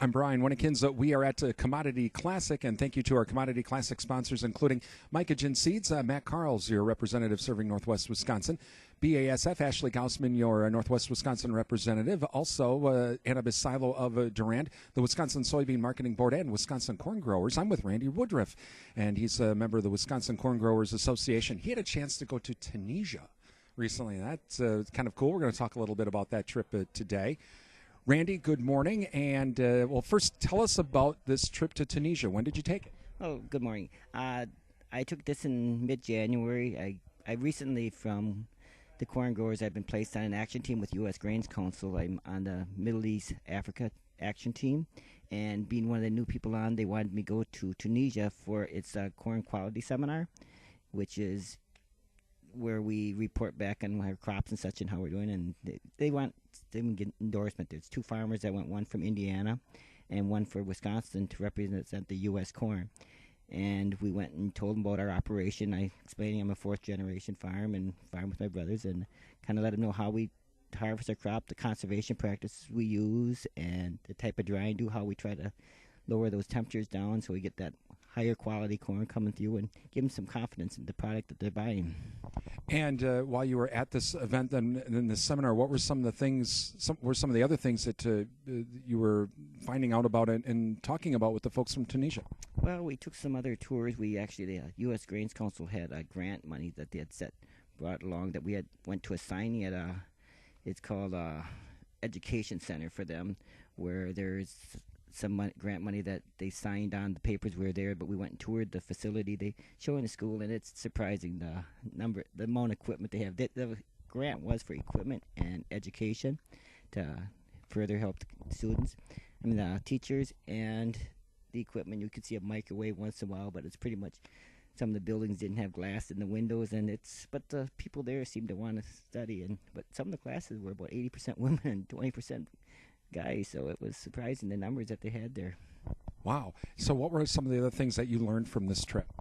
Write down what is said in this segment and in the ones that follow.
I'm Brian Winnekins. We are at Commodity Classic, and thank you to our Commodity Classic sponsors, including Mycogen Seeds, Matt Carls, your representative serving Northwest Wisconsin, BASF, Ashley Gaussman, your Northwest Wisconsin representative, also Annabis Silo of Durand, the Wisconsin Soybean Marketing Board, and Wisconsin Corn Growers. I'm with Randy Woodruff, and he's a member of the Wisconsin Corn Growers Association. He had a chance to go to Tunisia recently, and that's kind of cool. We're going to talk a little bit about that trip today. Randy, good morning. And, well, first, tell us about this trip to Tunisia. When did you take it? Oh, good morning. I took this in mid-January. I recently, from the corn growers, I've been placed on an action team with U.S. Grains Council. I'm on the Middle East Africa action team. And being one of the new people on, they wanted me to go to Tunisia for its corn quality seminar, which is where we report back on our crops and such and how we're doing, and they get endorsement. There's two farmers that went, one from Indiana and one for Wisconsin, to represent the U.S. corn. And we went and told them about our operation. I explained I'm a fourth-generation farm and farm with my brothers, and kind of let them know how we harvest our crop, the conservation practices we use, and the type of drying do, how we try to lower those temperatures down so we get that higher quality corn coming through, and give them some confidence in the product that they're buying. And while you were at this event and in this seminar, what were some of the things? Some of the other things that you were finding out about and talking about with the folks from Tunisia? Well, we took some other tours. We actually, the U.S. Grains Council had grant money that they had brought along, that we had went to a signing at it's called Education Center for them, where there's some grant money that they signed on. The papers were there, but we went and toured the facility. They show in the school, and it's surprising the amount of equipment they have. The grant was for equipment and education to further help the students. I mean, the teachers and the equipment. You could see a microwave once in a while, but it's pretty much, some of the buildings didn't have glass in the windows, but the people there seemed to want to study. But some of the classes were about 80% women and 20% guys, so it was surprising the numbers that they had there. Wow. So what were some of the other things that you learned from this trip?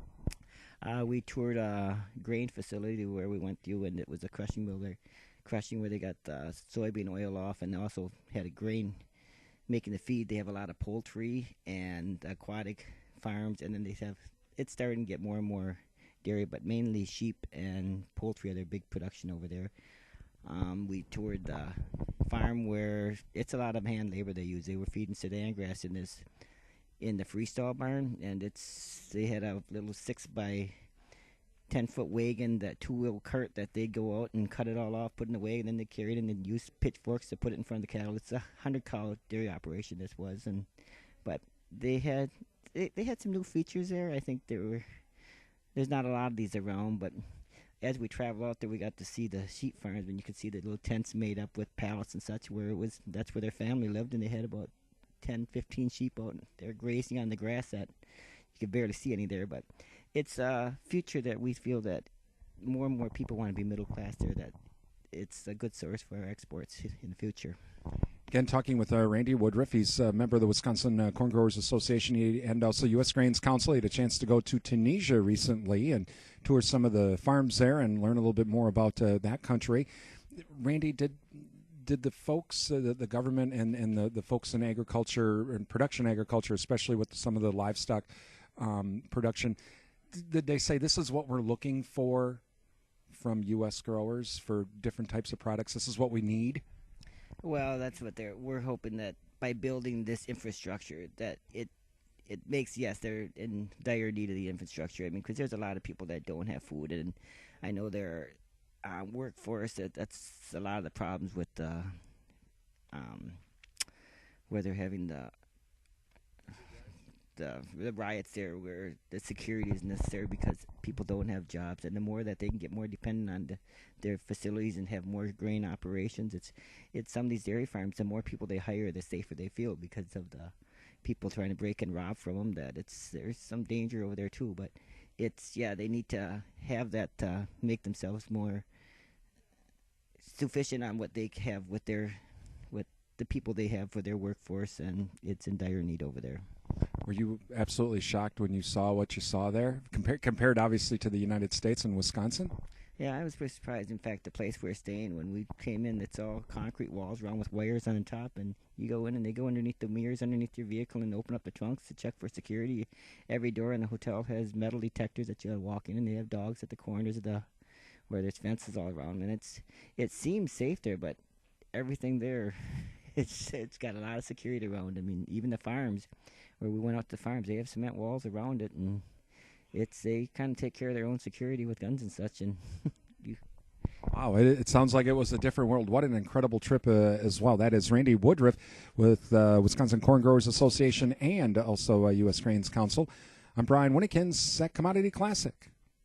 We toured a grain facility where we went through, and it was a crushing mill there, where they got soybean oil off, and they also had a grain making the feed. They have a lot of poultry and aquatic farms, and then it's starting to get more and more dairy, but mainly sheep and poultry are their big production over there. We toured the farm where it's a lot of hand labor they use. They were feeding Sudan grass in the freestall barn, and they had a little 6 by 10-foot wagon, that 2-wheel cart that they'd go out and cut it all off, put it in the wagon, and then they carried it and then use pitchforks to put it in front of the cattle. It's a 100-cow dairy operation, this was, but they had some new features there. I think there's not a lot of these around, but as we travel out there, we got to see the sheep farms, and you could see the little tents made up with pallets and such, that's where their family lived, and they had about 10, 15 sheep out there grazing on the grass that you could barely see any there. But it's a future that we feel that more and more people want to be middle class there, that it's a good source for our exports in the future. Again, talking with Randy Woodruff. He's a member of the Wisconsin Corn Growers Association and also U.S. Grains Council. He had a chance to go to Tunisia recently and tour some of the farms there and learn a little bit more about that country. Randy, did the folks, the government and the folks in agriculture and production agriculture, especially with some of the livestock production, did they say this is what we're looking for from U.S. growers for different types of products? This is what we need? Well, that's what we're hoping, that by building this infrastructure, that it makes, yes, they're in dire need of the infrastructure. I mean, because there's a lot of people that don't have food, and I know their workforce, that's a lot of the problems with where they're having the riots there, where the security is necessary because people don't have jobs, and the more that they can get more dependent on their facilities and have more grain operations, it's some of these dairy farms, the more people they hire, the safer they feel, because of the people trying to break and rob from them. There's some danger over there too, but they need to have that make themselves more sufficient on what they have with the people they have for their workforce, and it's in dire need over there. Were you absolutely shocked when you saw what you saw there, compared obviously to the United States and Wisconsin? Yeah, I was pretty surprised. In fact, the place we were staying, when we came in, it's all concrete walls around with wires on the top, and you go in and they go underneath the mirrors underneath your vehicle and open up the trunks to check for security. Every door in the hotel has metal detectors that you gotta walk in, and they have dogs at the corners of the where there's fences all around, and it seems safe there, but everything there, it's got a lot of security around. I mean, even the farms, where we went out to the farms, they have cement walls around it, and they kind of take care of their own security with guns and such, and Wow, it sounds like it was a different world. What an incredible trip as well. That is Randy Woodruff with Wisconsin Corn Growers Association and also U.S. Grains Council. I'm Brian Winnikins at Commodity Classic.